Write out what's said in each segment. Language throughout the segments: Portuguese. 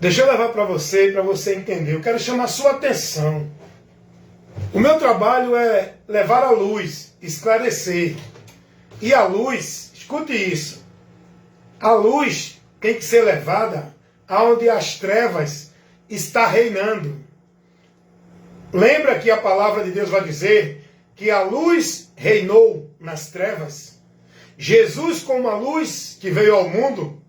Deixa eu levar para você entender. Eu quero chamar a sua atenção. O meu trabalho é levar a luz, esclarecer. E a luz, escute isso, a luz tem que ser levada aonde as trevas está reinando. Lembra que a palavra de Deus vai dizer que a luz reinou nas trevas? Jesus, como a luz que veio ao mundo,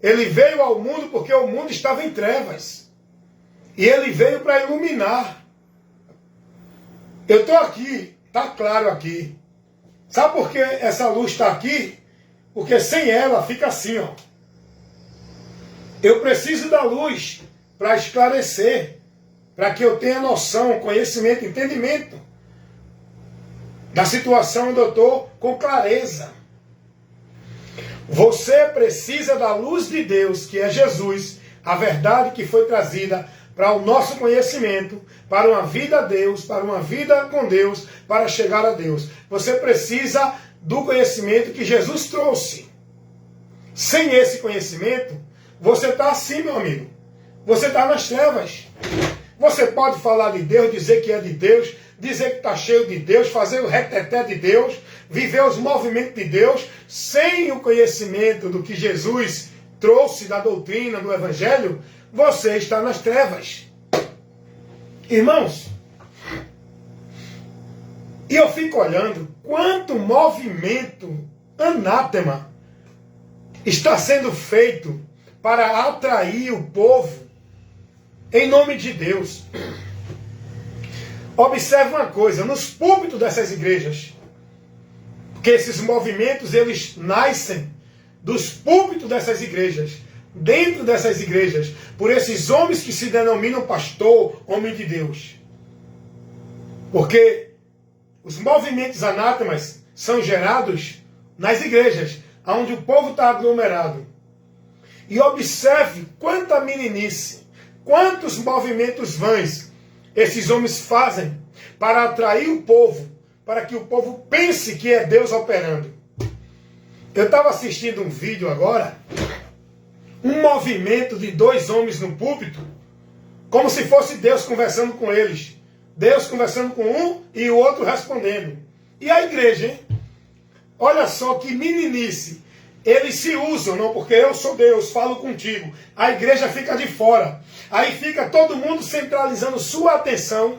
ele veio ao mundo porque o mundo estava em trevas. E ele veio para iluminar. Eu estou aqui, está claro aqui. Sabe por que essa luz está aqui? Porque sem ela fica assim, ó. Eu preciso da luz para esclarecer, para que eu tenha noção, conhecimento, entendimento da situação onde eu estou com clareza. Você precisa da luz de Deus, que é Jesus, a verdade que foi trazida para o nosso conhecimento, para uma vida a Deus, para uma vida com Deus, para chegar a Deus. Você precisa do conhecimento que Jesus trouxe. Sem esse conhecimento, você está assim, meu amigo. Você está nas trevas. Você pode falar de Deus, dizer que é de Deus, dizer que está cheio de Deus, fazer o reteté de Deus, viver os movimentos de Deus, sem o conhecimento do que Jesus trouxe da doutrina, do Evangelho, você está nas trevas. Irmãos, e eu fico olhando quanto movimento anátema está sendo feito para atrair o povo em nome de Deus. Observe uma coisa, nos púlpitos dessas igrejas, porque esses movimentos eles nascem dos púlpitos dessas igrejas, dentro dessas igrejas, por esses homens que se denominam pastor, homem de Deus. Porque os movimentos anátemas são gerados nas igrejas, onde o povo está aglomerado. E observe quanta meninice, quantos movimentos vãs esses homens fazem para atrair o povo, para que o povo pense que é Deus operando. Eu estava assistindo um vídeo agora, um movimento de dois homens no púlpito, como se fosse Deus conversando com eles. Deus conversando com um e o outro respondendo. E a igreja, hein? Olha só que meninice. Eles se usam, não, porque eu sou Deus, falo contigo. A igreja fica de fora. Aí fica todo mundo centralizando sua atenção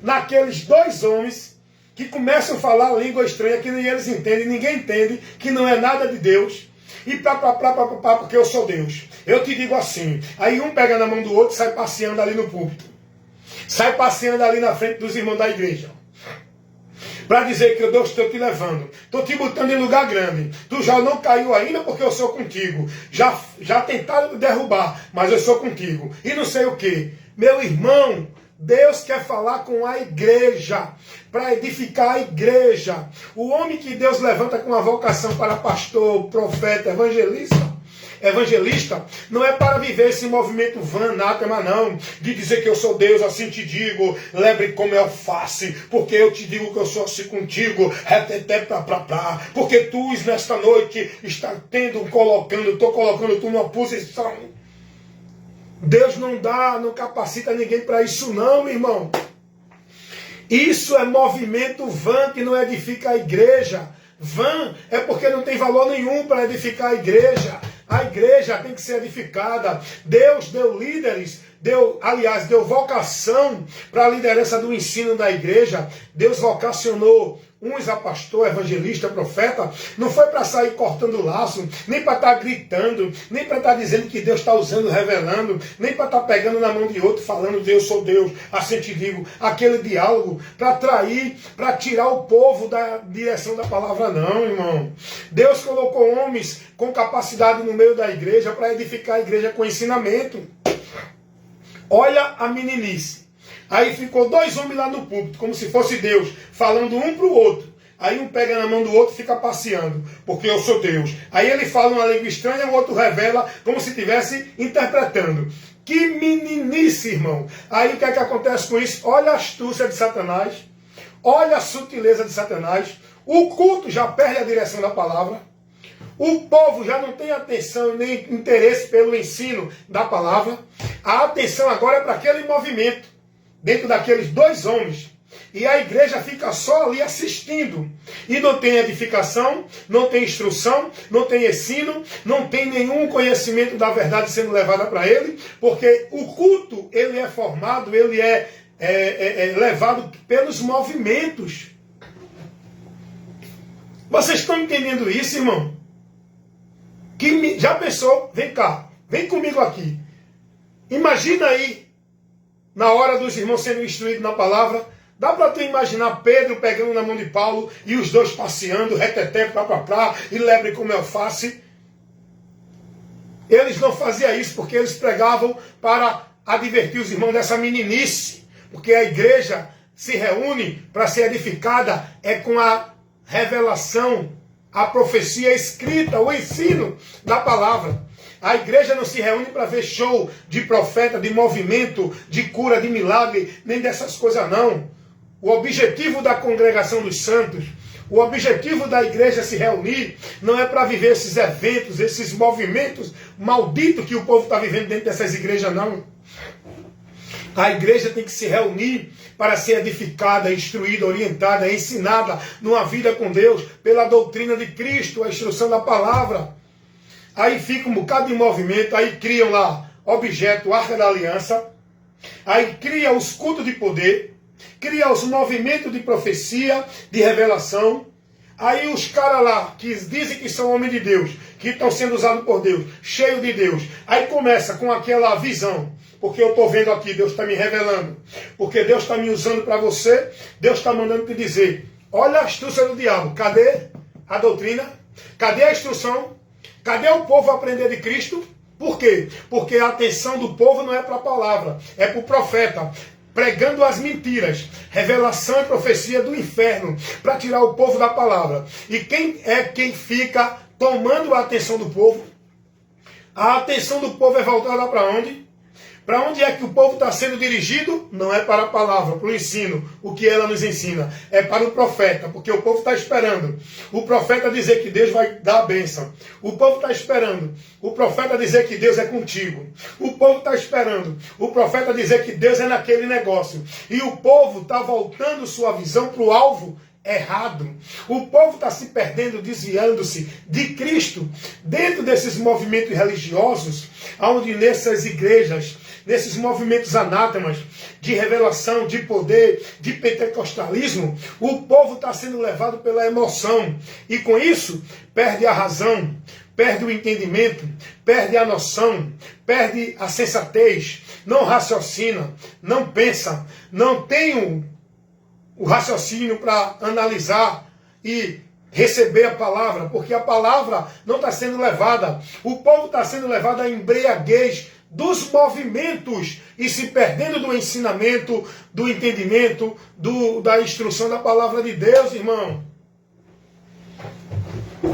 naqueles dois homens que começam a falar língua estranha que nem eles entendem, ninguém entende, que não é nada de Deus. E porque eu sou Deus. Eu te digo assim. Aí um pega na mão do outro e sai passeando ali no púlpito. Sai passeando ali na frente dos irmãos da igreja. Para dizer que Deus estou te levando. Estou te botando em lugar grande. Tu já não caiu ainda porque eu sou contigo. Já tentaram me derrubar, mas eu sou contigo. E não sei o que. Meu irmão, Deus quer falar com a igreja. Para edificar a igreja. O homem que Deus levanta com a vocação para pastor, profeta, evangelista, não é para viver esse movimento anátema, não, de dizer que eu sou Deus, assim te digo, lembre como eu faço, porque eu te digo que eu sou assim contigo, porque tu nesta noite está estou colocando tu numa posição. Deus não capacita ninguém para isso não, meu irmão. Isso é movimento vã que não edifica a igreja. Vã é porque não tem valor nenhum para edificar a igreja. A igreja tem que ser edificada. Deus deu líderes, deu vocação para a liderança do ensino da igreja. Deus vocacionou uns a pastor, evangelista, profeta. Não foi para sair cortando laço, nem para estar gritando, nem para estar dizendo que Deus está usando, revelando, nem para estar pegando na mão de outro, falando Deus sou Deus, assim te digo. Aquele diálogo para atrair, para tirar o povo da direção da palavra, não, irmão. Deus colocou homens com capacidade no meio da igreja para edificar a igreja com ensinamento. Olha a meninice. Aí ficou dois homens lá no púlpito, como se fosse Deus, falando um para o outro. Aí um pega na mão do outro e fica passeando, porque eu sou Deus. Aí ele fala uma língua estranha, o outro revela, como se estivesse interpretando. Que meninice, irmão. Aí o que é que acontece com isso? Olha a astúcia de Satanás, olha a sutileza de Satanás. O culto já perde a direção da palavra. O povo já não tem atenção nem interesse pelo ensino da palavra. A atenção agora é para aquele movimento, dentro daqueles dois homens. E a igreja fica só ali assistindo. E não tem edificação, não tem instrução, não tem ensino, não tem nenhum conhecimento da verdade sendo levada para ele, porque o culto, ele é formado, ele é levado pelos movimentos. Vocês estão entendendo isso, irmão? Já pensou? Vem cá, vem comigo aqui. Imagina aí, na hora dos irmãos sendo instruídos na palavra, dá para tu imaginar Pedro pegando na mão de Paulo e os dois passeando, reteté, plá, e lebre como alface. Eles não faziam isso porque eles pregavam para advertir os irmãos dessa meninice. Porque a igreja se reúne para ser edificada com a revelação, a profecia escrita, o ensino da palavra. A igreja não se reúne para ver show de profeta, de movimento, de cura, de milagre, nem dessas coisas não. O objetivo da congregação dos santos, o objetivo da igreja se reunir, não é para viver esses eventos, esses movimentos malditos que o povo está vivendo dentro dessas igrejas, não. A igreja tem que se reunir para ser edificada, instruída, orientada, ensinada numa vida com Deus, pela doutrina de Cristo, a instrução da palavra. Aí fica um bocado de movimento, aí criam lá objeto, Arca da Aliança, aí cria os cultos de poder, cria os movimentos de profecia, de revelação. Aí os caras lá, que dizem que são homens de Deus, que estão sendo usados por Deus, cheios de Deus, aí começa com aquela visão, porque eu estou vendo aqui, Deus está me revelando, porque Deus está me usando para você, Deus está mandando te dizer, olha a astúcia do diabo, cadê a doutrina? Cadê a instrução? Cadê o povo aprender de Cristo? Por quê? Porque a atenção do povo não é para a palavra, é para o profeta, pregando as mentiras, revelação e profecia do inferno, para tirar o povo da palavra. E quem fica tomando a atenção do povo? A atenção do povo é voltada para onde? Para onde é que o povo está sendo dirigido? Não é para a palavra, para o ensino, o que ela nos ensina. É para o profeta, porque o povo está esperando. O profeta dizer que Deus vai dar a bênção. O povo está esperando. O profeta dizer que Deus é contigo. O povo está esperando. O profeta dizer que Deus é naquele negócio. E o povo está voltando sua visão para o alvo errado. O povo está se perdendo, desviando-se de Cristo. Dentro desses movimentos religiosos, onde nessas igrejas, nesses movimentos anátemas de revelação, de poder, de pentecostalismo, o povo está sendo levado pela emoção. E com isso, perde a razão, perde o entendimento, perde a noção, perde a sensatez, não raciocina, não pensa, não tem o raciocínio para analisar e receber a palavra, porque a palavra não está sendo levada. O povo está sendo levado à embriaguez dos movimentos e se perdendo do ensinamento, do entendimento, da instrução da palavra de Deus, irmão.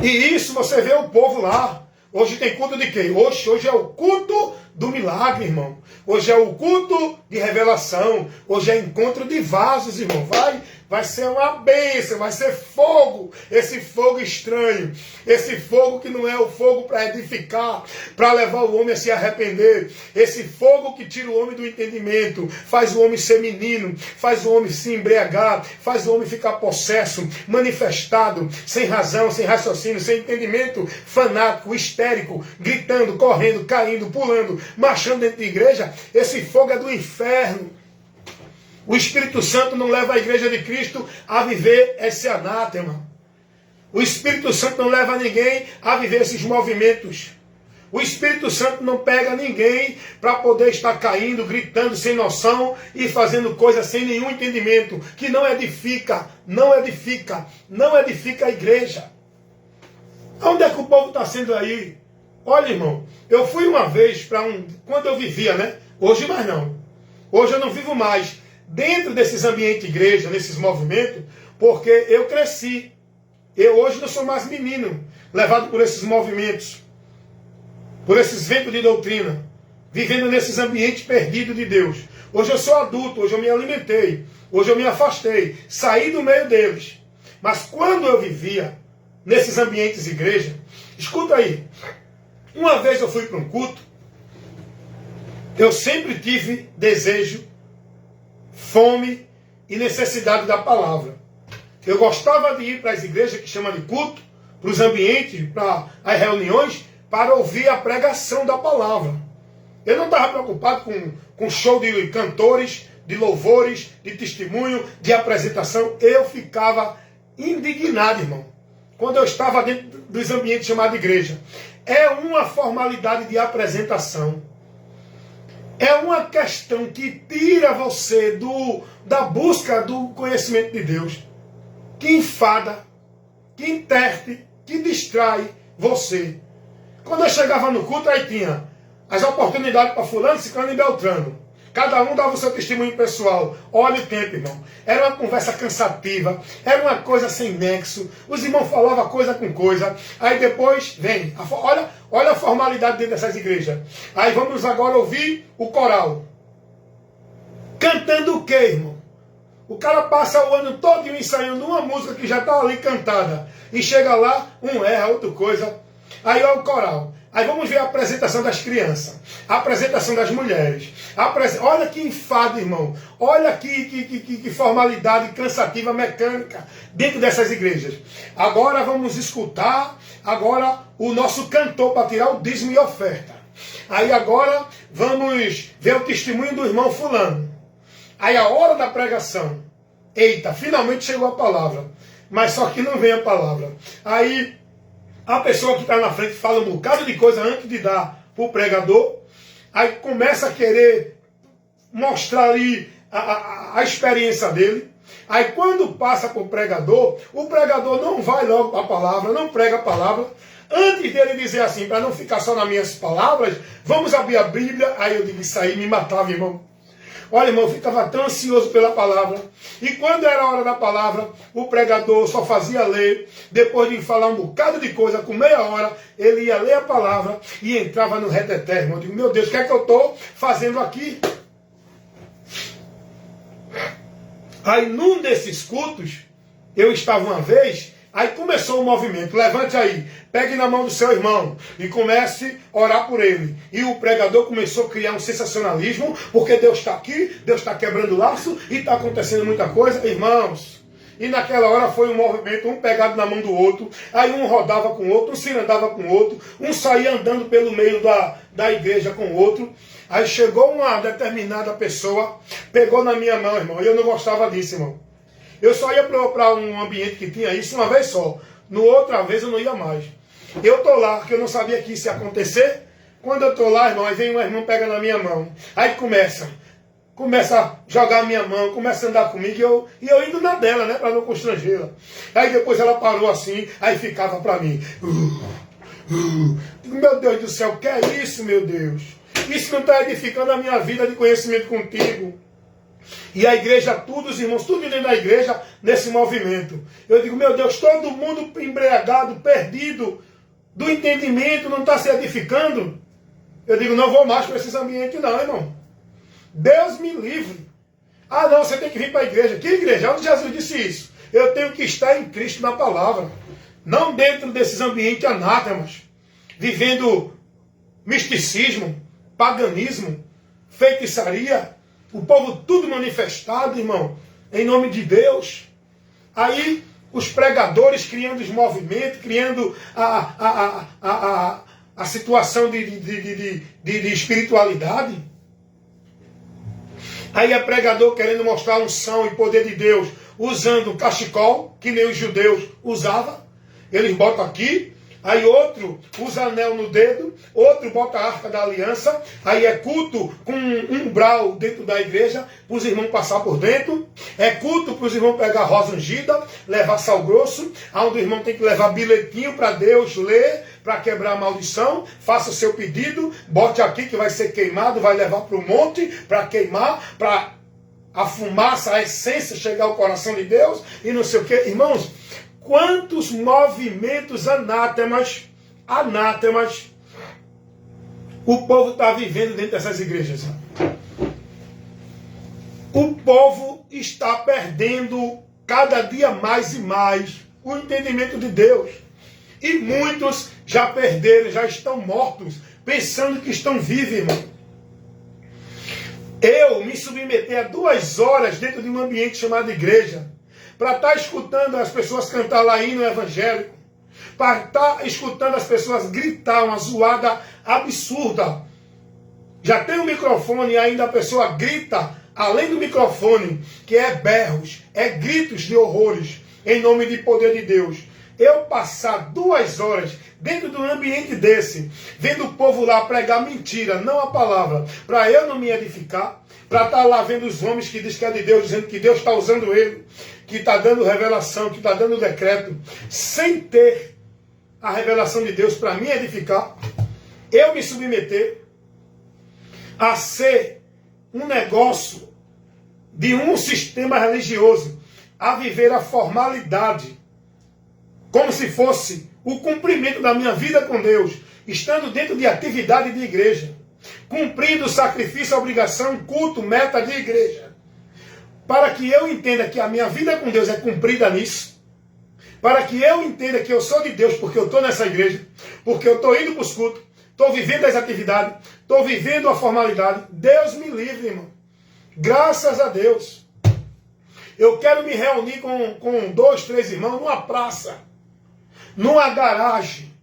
E isso você vê o povo lá. Hoje tem culto de quem? Hoje é o culto do milagre, irmão. Hoje é o culto de revelação. Hoje é encontro de vasos, irmão. Vai ser uma bênção, vai ser fogo. Esse fogo estranho. Esse fogo que não é o fogo para edificar, para levar o homem a se arrepender. Esse fogo que tira o homem do entendimento, faz o homem ser menino, faz o homem se embriagar, faz o homem ficar possesso, manifestado, sem razão, sem raciocínio, sem entendimento, fanático, histérico, gritando, correndo, caindo, pulando, marchando dentro da igreja. Esse fogo é do inferno. O Espírito Santo não leva a igreja de Cristo a viver esse anátema. O Espírito Santo não leva ninguém a viver esses movimentos. O Espírito Santo não pega ninguém para poder estar caindo, gritando sem noção e fazendo coisas sem nenhum entendimento, que não edifica, não edifica, não edifica a igreja. Onde é que o povo está sendo aí? Olha, irmão, eu fui uma vez para quando eu vivia, né? Hoje mais não. Hoje eu não vivo mais dentro desses ambientes de igreja, nesses movimentos, porque eu cresci. Eu hoje não sou mais menino, levado por esses movimentos, por esses ventos de doutrina, vivendo nesses ambientes perdidos de Deus. Hoje eu sou adulto, hoje eu me alimentei, hoje eu me afastei, saí do meio deles. Mas quando eu vivia, nesses ambientes de igreja. Escuta aí. Uma vez eu fui para um culto, eu sempre tive desejo, fome e necessidade da palavra. Eu gostava de ir para as igrejas que chamam de culto, para os ambientes, para as reuniões, para ouvir a pregação da palavra. Eu não estava preocupado com show de cantores, de louvores, de testemunho, de apresentação. Eu ficava indignado, irmão, quando eu estava dentro dos ambientes chamados de igreja. É uma formalidade de apresentação. É uma questão que tira você da busca do conhecimento de Deus. Que enfada, que interte, que distrai você. Quando eu chegava no culto, aí tinha as oportunidades para fulano, ciclano e beltrano. Cada um dava o seu testemunho pessoal. Olha o tempo, irmão. Era uma conversa cansativa. Era uma coisa sem nexo. Os irmãos falavam coisa com coisa. Aí depois, vem. Olha a formalidade dentro dessas igrejas. Aí vamos agora ouvir o coral. Cantando o quê, irmão? O cara passa o ano todo ensaiando uma música que já está ali cantada. E chega lá, um erra, outra coisa. Aí olha o coral. Aí vamos ver a apresentação das crianças, a apresentação das mulheres. Olha que enfado, irmão. Olha que formalidade cansativa, mecânica, dentro dessas igrejas. Agora vamos escutar o nosso cantor para tirar o dízimo e oferta. Aí agora vamos ver o testemunho do irmão fulano. Aí a hora da pregação. Eita, finalmente chegou a palavra. Mas só que não vem a palavra. Aí a pessoa que está na frente fala um bocado de coisa antes de dar para o pregador. Aí começa a querer mostrar ali a experiência dele. Aí quando passa para o pregador não vai logo para a palavra, não prega a palavra. Antes dele dizer assim, para não ficar só nas minhas palavras, vamos abrir a Bíblia. Aí eu digo, isso aí me matava, irmão. Olha, irmão, eu ficava tão ansioso pela palavra. E quando era a hora da palavra, o pregador só fazia ler. Depois de falar um bocado de coisa, com meia hora, ele ia ler a palavra e entrava no reteté, irmão. Eu digo, meu Deus, o que é que eu estou fazendo aqui? Aí, num desses cultos, eu estava uma vez, aí começou o movimento. Levante aí, pegue na mão do seu irmão e comece a orar por ele. E o pregador começou a criar um sensacionalismo, porque Deus está aqui, Deus está quebrando o laço e está acontecendo muita coisa. Irmãos, e naquela hora foi um movimento, um pegado na mão do outro, aí um rodava com o outro, um se andava com o outro, um saía andando pelo meio da igreja com o outro. Aí chegou uma determinada pessoa, pegou na minha mão, irmão, e eu não gostava disso, irmão. Eu só ia para um ambiente que tinha isso uma vez só. No outra vez eu não ia mais. Eu estou lá, porque eu não sabia que isso ia acontecer. Quando eu estou lá, irmão, aí vem um irmão, pega na minha mão. Aí começa a jogar a minha mão, começa a andar comigo, e eu indo na dela, né, para não constrangê-la. Aí depois ela parou assim, aí ficava para mim. Meu Deus do céu, o que é isso, meu Deus? Isso não está edificando a minha vida de conhecimento contigo. E a igreja, os irmãos, tudo dentro da igreja, nesse movimento. Eu digo, meu Deus, todo mundo embriagado, perdido, do entendimento, não está se edificando. Eu digo, não vou mais para esses ambientes não, irmão. Deus me livre. Ah, não, você tem que vir para a igreja. Que igreja? Onde Jesus disse isso? Eu tenho que estar em Cristo na palavra. Não dentro desses ambientes anátemas. Vivendo misticismo, paganismo, feitiçaria. O povo tudo manifestado, irmão, em nome de Deus. Aí os pregadores criando os movimentos, criando a situação de espiritualidade. Aí é pregador querendo mostrar a unção e poder de Deus, usando cachecol, que nem os judeus usavam. Eles botam aqui. Aí outro usa anel no dedo, outro bota a arca da aliança, aí é culto com um umbral dentro da igreja, para os irmãos passar por dentro, é culto para os irmãos pegar rosa ungida, levar sal grosso, onde o irmão tem que levar bilhetinho para Deus ler, para quebrar a maldição, faça o seu pedido, bote aqui que vai ser queimado, vai levar para o monte, para queimar, para a fumaça, a essência chegar ao coração de Deus, e não sei o que. Irmãos, quantos movimentos anátemas, o povo está vivendo dentro dessas igrejas. O povo está perdendo cada dia mais e mais o entendimento de Deus. E muitos já perderam, já estão mortos, pensando que estão vivos, irmão. Eu me submeter a 2 horas dentro de um ambiente chamado igreja, para estar escutando as pessoas cantar lá hino evangélico, para estar escutando as pessoas gritar uma zoada absurda. Já tem um microfone e ainda a pessoa grita, além do microfone, que é berros, é gritos de horrores, em nome de poder de Deus. Eu passar 2 horas dentro de um ambiente desse, vendo o povo lá pregar mentira, não a palavra, para eu não me edificar, para estar lá vendo os homens que diz que é de Deus, dizendo que Deus está usando ele, que está dando revelação, que está dando decreto, sem ter a revelação de Deus para me edificar, eu me submeter a ser um negócio de um sistema religioso, a viver a formalidade, como se fosse o cumprimento da minha vida com Deus, estando dentro de atividade de igreja, cumprindo o sacrifício, a obrigação, culto, meta de igreja, para que eu entenda que a minha vida com Deus é cumprida nisso, para que eu entenda que eu sou de Deus porque eu estou nessa igreja, porque eu estou indo para os cultos, estou vivendo as atividades, estou vivendo a formalidade. Deus me livre, irmão. Graças a Deus. Eu quero me reunir com 2, 3 irmãos numa praça, numa garagem,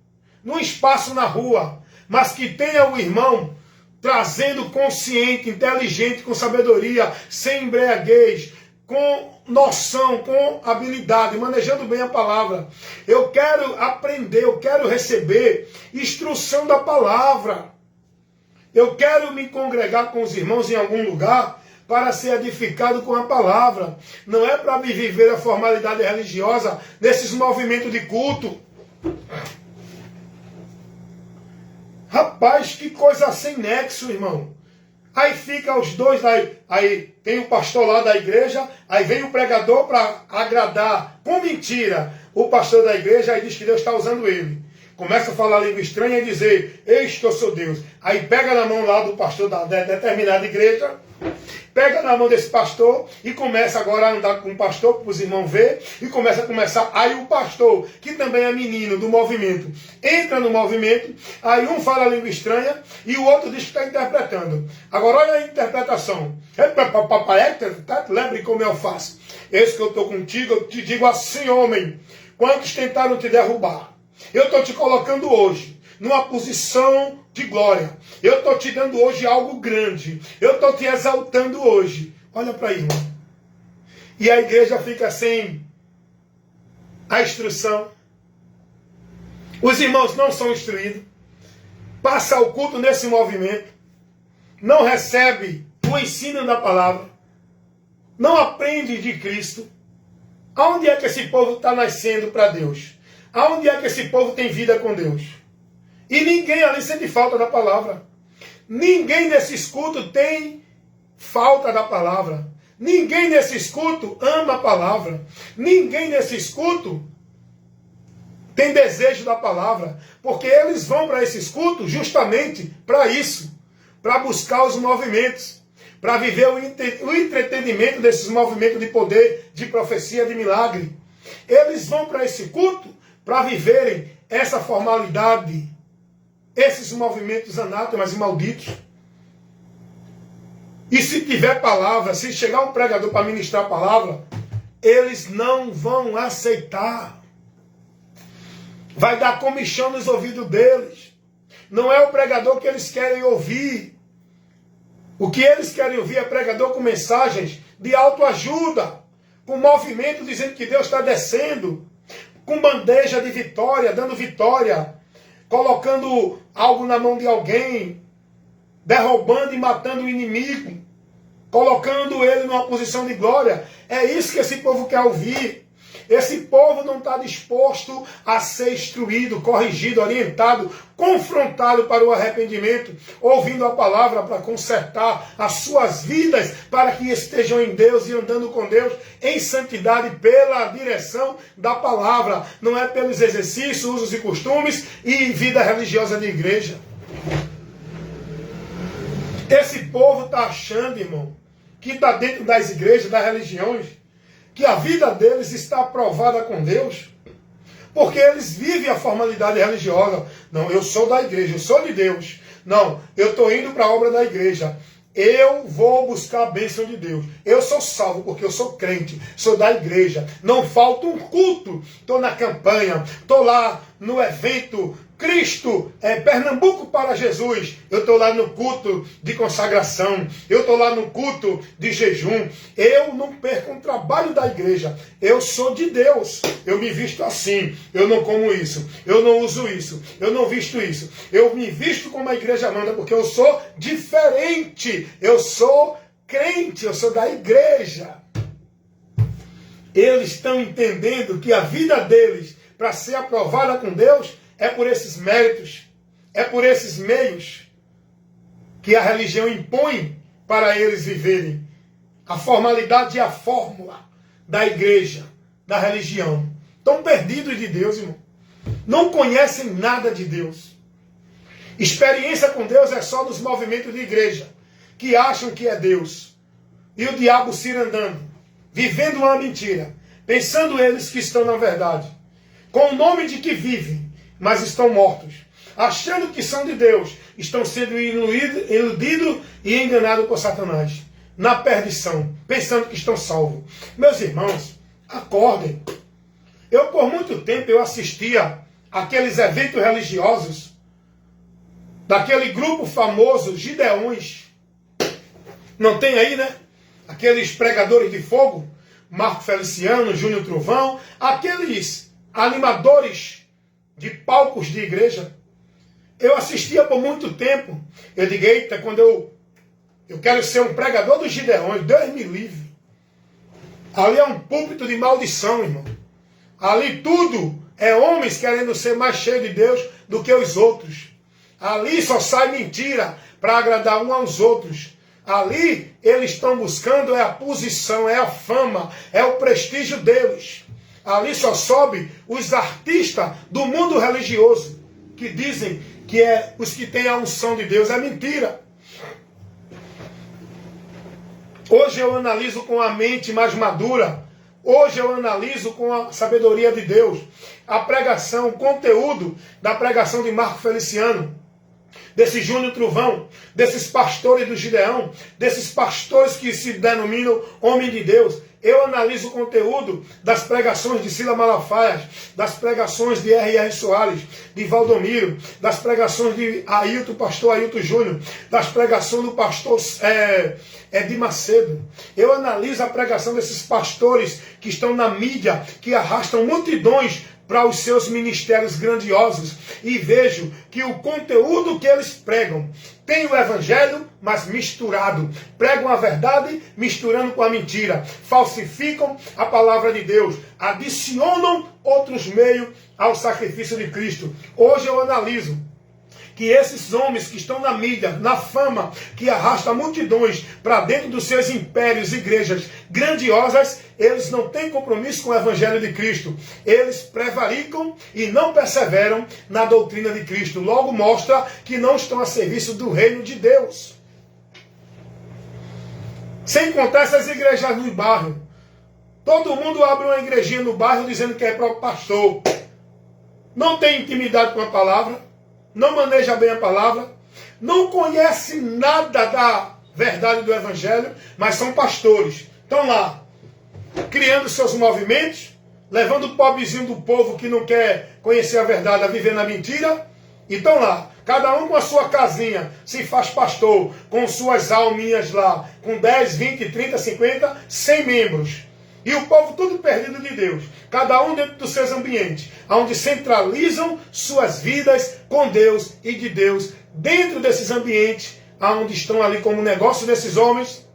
num espaço na rua, mas que tenha o irmão trazendo consciente, inteligente, com sabedoria, sem embriaguez, com noção, com habilidade, manejando bem a palavra. Eu quero aprender, eu quero receber instrução da palavra. Eu quero me congregar com os irmãos em algum lugar para ser edificado com a palavra. Não é para me viver a formalidade religiosa nesses movimentos de culto. Rapaz, que coisa sem nexo, irmão. Aí fica os dois, aí tem o pastor lá da igreja, aí vem o pregador para agradar, com mentira, o pastor da igreja, aí diz que Deus está usando ele. Começa a falar língua estranha e dizer, eis que eu sou Deus. Aí pega na mão lá do pastor da determinada igreja, pega na mão desse pastor e começa agora a andar com o pastor, para os irmãos verem, e começa. Aí o pastor, que também é menino do movimento, entra no movimento, aí um fala língua estranha e o outro diz que está interpretando. Agora olha a interpretação. Lembre como eu faço. Esse que eu estou contigo, eu te digo assim, homem, quantos tentaram te derrubar? Eu estou te colocando hoje numa posição de glória. Eu estou te dando hoje algo grande. Eu estou te exaltando hoje. Olha para aí, irmão. E a igreja fica sem a instrução. Os irmãos não são instruídos. Passa o culto nesse movimento. Não recebe o ensino da palavra. Não aprende de Cristo. Aonde é que esse povo está nascendo para Deus? Aonde é que esse povo tem vida com Deus? E ninguém ali sente falta da palavra. Ninguém nesse culto tem falta da palavra. Ninguém nesse culto ama a palavra. Ninguém nesse culto tem desejo da palavra. Porque eles vão para esses cultos justamente para isso. Para buscar os movimentos. Para viver o entretenimento desses movimentos de poder, de profecia, de milagre. Eles vão para esse culto para viverem essa formalidade, esses movimentos anátemas e malditos. E se tiver palavra, se chegar um pregador para ministrar a palavra, eles não vão aceitar. Vai dar comichão nos ouvidos deles. Não é o pregador que eles querem ouvir. O que eles querem ouvir é pregador com mensagens de autoajuda, com movimento dizendo que Deus está descendo, com bandeja de vitória, dando vitória, colocando algo na mão de alguém, derrubando e matando o inimigo, colocando ele numa posição de glória. É isso que esse povo quer ouvir. Esse povo não está disposto a ser instruído, corrigido, orientado, confrontado para o arrependimento, ouvindo a palavra para consertar as suas vidas, para que estejam em Deus e andando com Deus em santidade pela direção da palavra. Não é pelos exercícios, usos e costumes e vida religiosa de igreja. Esse povo está achando, irmão, que está dentro das igrejas, das religiões, que a vida deles está aprovada com Deus, Porque eles vivem a formalidade religiosa. Não, eu sou da igreja, eu sou de Deus. Não, eu estou indo para a obra da igreja. Eu vou buscar a bênção de Deus. Eu sou salvo porque eu sou crente, sou da igreja. Não falta um culto. Estou na campanha, estou lá no evento Cristo, Pernambuco para Jesus. Eu estou lá no culto de consagração. Eu estou lá no culto de jejum. Eu não perco um trabalho da igreja. Eu sou de Deus. Eu me visto assim. Eu não como isso. Eu não uso isso. Eu não visto isso. Eu me visto como a igreja manda porque eu sou diferente. Eu sou crente. Eu sou da igreja. Eles estão entendendo que a vida deles, para ser aprovada com Deus, é por esses méritos, é por esses meios que a religião impõe para eles viverem. A formalidade e a fórmula da igreja, da religião. Estão perdidos de Deus, irmão. Não conhecem nada de Deus. Experiência com Deus é só dos movimentos de igreja, que acham que é Deus. E o diabo se andando, vivendo uma mentira, pensando eles que estão na verdade, com o nome de que vivem, mas estão mortos, achando que são de Deus, estão sendo iludidos e enganados por Satanás, na perdição, pensando que estão salvos. Meus irmãos, acordem. Eu, por muito tempo, eu assistia aqueles eventos religiosos, daquele grupo famoso, Gideões. Não tem aí, né? Aqueles pregadores de fogo, Marco Feliciano, Júnior Trovão, aqueles animadores de palcos de igreja. Eu assistia por muito tempo. Eu digo, eita, quando eu quero ser um pregador dos Gideões, Deus me livre. Ali é um púlpito de maldição, irmão. Ali tudo é homens querendo ser mais cheios de Deus do que os outros. Ali só sai mentira para agradar uns aos outros. Ali eles estão buscando é a posição, é a fama, é o prestígio deles. Ali só sobe os artistas do mundo religioso, que dizem que é os que têm a unção de Deus. É mentira. Hoje eu analiso com a mente mais madura. Hoje eu analiso com a sabedoria de Deus a pregação, o conteúdo da pregação de Marco Feliciano, desse Júnior Trovão, desses pastores do Gideão, desses pastores que se denominam homem de Deus. Eu analiso o conteúdo das pregações de Sila Malafaia, das pregações de R.R. Soares, de Valdomiro, das pregações de Ailton, pastor Ailton Júnior, das pregações do pastor Edir Macedo. Eu analiso a pregação desses pastores que estão na mídia, que arrastam multidões para os seus ministérios grandiosos, e vejo que o conteúdo que eles pregam tem o evangelho, mas misturado. Pregam a verdade, misturando com a mentira. Falsificam a palavra de Deus. Adicionam outros meios ao sacrifício de Cristo. Hoje eu analiso que esses homens que estão na mídia, na fama, que arrastam multidões para dentro dos seus impérios, igrejas grandiosas, eles não têm compromisso com o Evangelho de Cristo. Eles prevaricam e não perseveram na doutrina de Cristo. Logo mostra que não estão a serviço do reino de Deus. Sem contar essas igrejas no bairro. Todo mundo abre uma igrejinha no bairro dizendo que é para o pastor. Não tem intimidade com a palavra. Não maneja bem a palavra, não conhece nada da verdade do Evangelho, mas são pastores. Estão lá, criando seus movimentos, levando o pobrezinho do povo que não quer conhecer a verdade a viver na mentira, e estão lá, cada um com a sua casinha, se faz pastor, com suas alminhas lá, com 10, 20, 30, 50, 100 membros. E o povo tudo perdido de Deus. Cada um dentro dos seus ambientes. Onde centralizam suas vidas com Deus e de Deus. Dentro desses ambientes. Onde estão ali como negócio desses homens.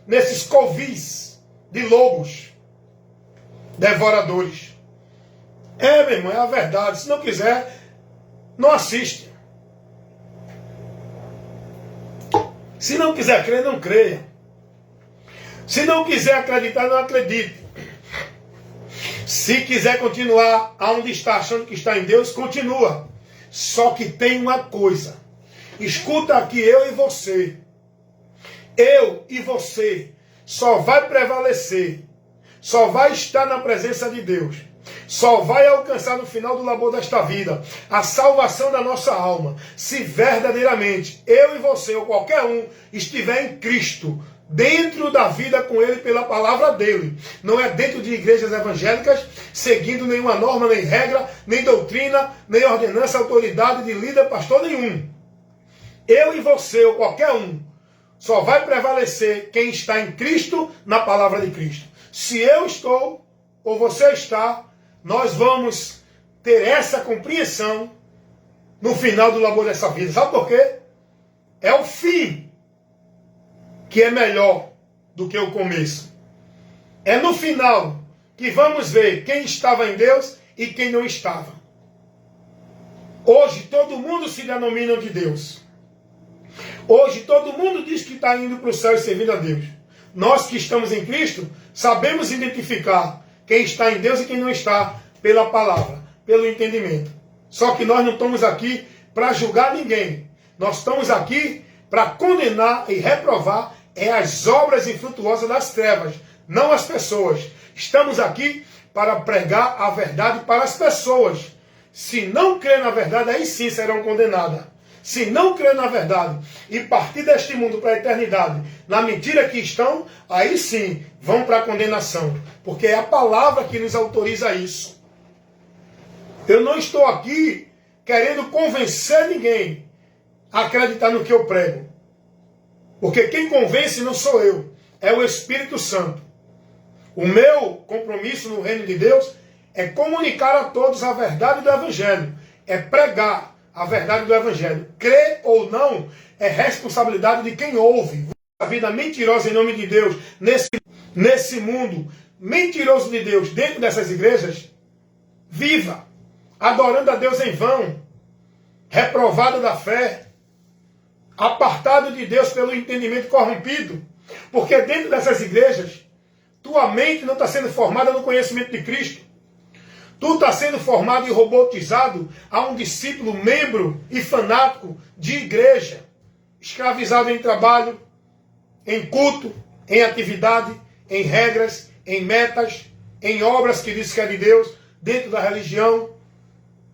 Nesses covis de lobos. Devoradores. Meu irmão, é a verdade. Se não quiser, não assiste. Se não quiser crer, não creia. Se não quiser acreditar, não acredite. Se quiser continuar aonde está, achando que está em Deus, continua. Só que tem uma coisa. Escuta aqui, eu e você. Eu e você só vai prevalecer, só vai estar na presença de Deus só vai alcançar no final do labor desta vida a salvação da nossa alma, se verdadeiramente eu e você, ou qualquer um, estiver em Cristo, dentro da vida com Ele pela palavra dEle. Não é dentro de igrejas evangélicas, seguindo nenhuma norma, nem regra, nem doutrina, nem ordenança, autoridade de líder, pastor nenhum. Eu e você, ou qualquer um, só vai prevalecer quem está em Cristo, na palavra de Cristo. Se eu estou, ou você está, nós vamos ter essa compreensão no final do labor dessa vida. Sabe por quê? É o fim que é melhor do que o começo. É no final que vamos ver quem estava em Deus e quem não estava. Hoje todo mundo se denomina de Deus. Hoje todo mundo diz que está indo para o céu e servindo a Deus. Nós que estamos em Cristo, sabemos identificar quem está em Deus e quem não está pela palavra, pelo entendimento. Só que nós não estamos aqui para julgar ninguém. Nós estamos aqui para condenar e reprovar as obras infrutuosas das trevas, não as pessoas. Estamos aqui para pregar a verdade para as pessoas. Se não crer na verdade, aí sim serão condenadas. Se não crer na verdade e partir deste mundo para a eternidade, na mentira que estão, aí sim vão para a condenação. Porque é a palavra que nos autoriza isso. Eu não estou aqui querendo convencer ninguém a acreditar no que eu prego. Porque quem convence não sou eu, é o Espírito Santo. O meu compromisso no reino de Deus é comunicar a todos a verdade do Evangelho. É pregar a verdade do Evangelho. Crer ou não é responsabilidade de quem ouve. A vida mentirosa em nome de Deus, nesse mundo mentiroso de Deus, dentro dessas igrejas, viva, adorando a Deus em vão, reprovado da fé, apartado de Deus pelo entendimento corrompido. Porque dentro dessas igrejas, tua mente não está sendo formada no conhecimento de Cristo. Tu está sendo formado e robotizado a um discípulo, membro e fanático de igreja, escravizado em trabalho, em culto, em atividade, em regras, em metas, em obras que diz que é de Deus, dentro da religião,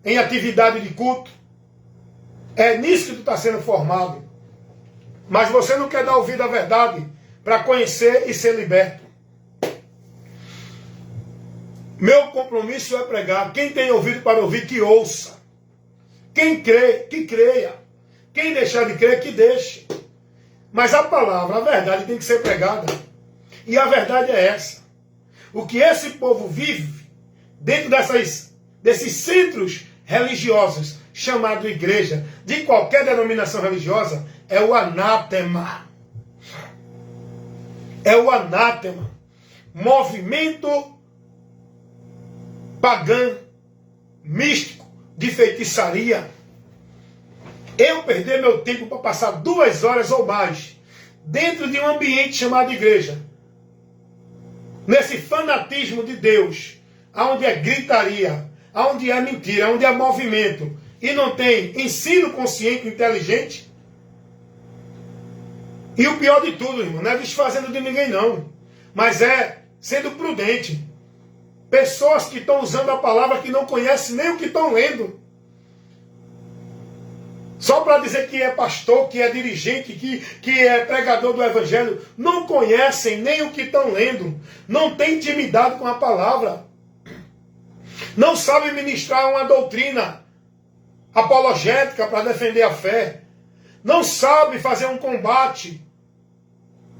em atividade de culto. É nisso que tu está sendo formado. Mas você não quer dar ouvido à verdade para conhecer e ser liberto. Meu compromisso é pregar. Quem tem ouvido para ouvir, que ouça. Quem crê, que creia. Quem deixar de crer, que deixe. Mas a palavra, a verdade tem que ser pregada. E a verdade é essa. O que esse povo vive dentro desses centros religiosos, chamado igreja, de qualquer denominação religiosa, é o anátema. É o anátema. Movimento pagã, místico, de feitiçaria. Eu perder meu tempo para passar 2 horas ou mais dentro de um ambiente chamado igreja, nesse fanatismo de Deus, onde é gritaria, onde é mentira, onde é movimento, e não tem ensino consciente, inteligente. E o pior de tudo, irmão, não é desfazendo de ninguém não, mas é sendo prudente. Pessoas que estão usando a palavra que não conhecem nem o que estão lendo. Só para dizer que é pastor, que é dirigente, que é pregador do Evangelho. Não conhecem nem o que estão lendo. Não tem intimidade com a palavra. Não sabem ministrar uma doutrina apologética para defender a fé. Não sabem fazer um combate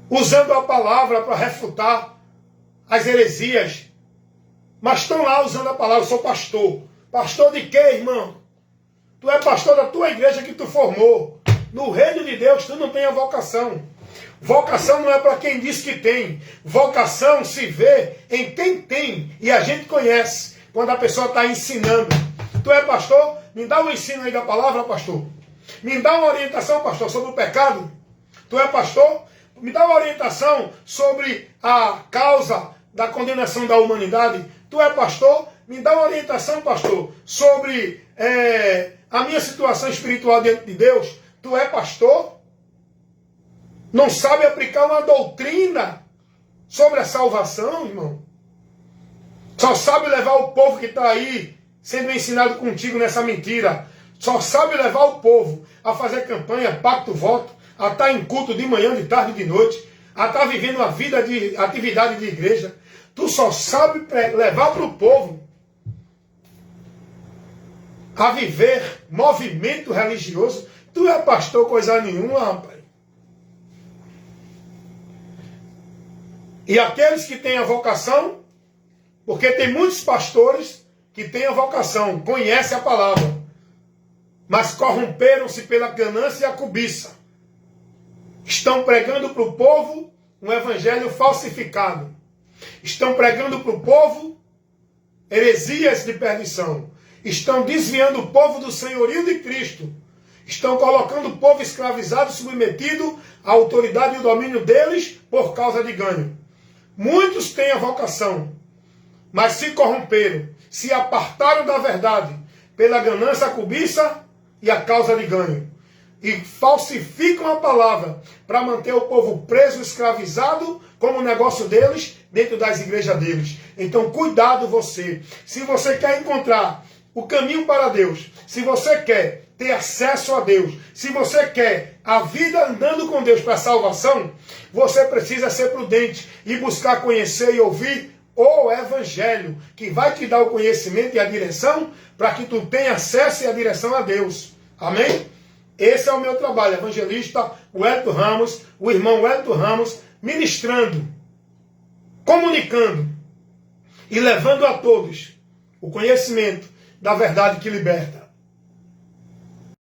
usando a palavra para refutar as heresias. Mas estão lá usando a palavra, eu sou pastor. Pastor de quê, irmão? Tu é pastor da tua igreja que tu formou. No reino de Deus, tu não tem a vocação. Vocação não é para quem diz que tem. Vocação se vê em quem tem. E a gente conhece quando a pessoa está ensinando. Tu é pastor? Me dá um ensino aí da palavra, pastor. Me dá uma orientação, pastor, sobre o pecado. Tu é pastor? Me dá uma orientação sobre a causa da condenação da humanidade. Tu é pastor? Me dá uma orientação, pastor, sobre a minha situação espiritual diante de Deus. Tu é pastor? Não sabe aplicar uma doutrina sobre a salvação, irmão? Só sabe levar o povo que está aí sendo ensinado contigo nessa mentira. Só sabe levar o povo a fazer campanha, pacto, voto, a estar em culto de manhã, de tarde e de noite, a estar vivendo a vida de atividade de igreja. Tu só sabe levar para o povo a viver movimento religioso. Tu é pastor coisa nenhuma, rapaz. E aqueles que têm a vocação, porque tem muitos pastores que têm a vocação, conhecem a palavra, mas corromperam-se pela ganância e a cobiça. Estão pregando para o povo um evangelho falsificado. Estão pregando para o povo heresias de perdição. Estão desviando o povo do senhorio de Cristo. Estão colocando o povo escravizado, submetido à autoridade e ao domínio deles por causa de ganho. Muitos têm a vocação, mas se corromperam, se apartaram da verdade pela ganância, a cobiça e a causa de ganho. E falsificam a palavra para manter o povo preso, escravizado, como negócio deles, dentro das igrejas deles. Então, cuidado você. Se você quer encontrar o caminho para Deus, se você quer ter acesso a Deus, se você quer a vida andando com Deus para a salvação, você precisa ser prudente e buscar conhecer e ouvir o Evangelho, que vai te dar o conhecimento e a direção para que tu tenha acesso e a direção a Deus. Amém? Esse é o meu trabalho, evangelista Wellington Ramos, o irmão Wellington Ramos, ministrando, comunicando e levando a todos o conhecimento da verdade que liberta.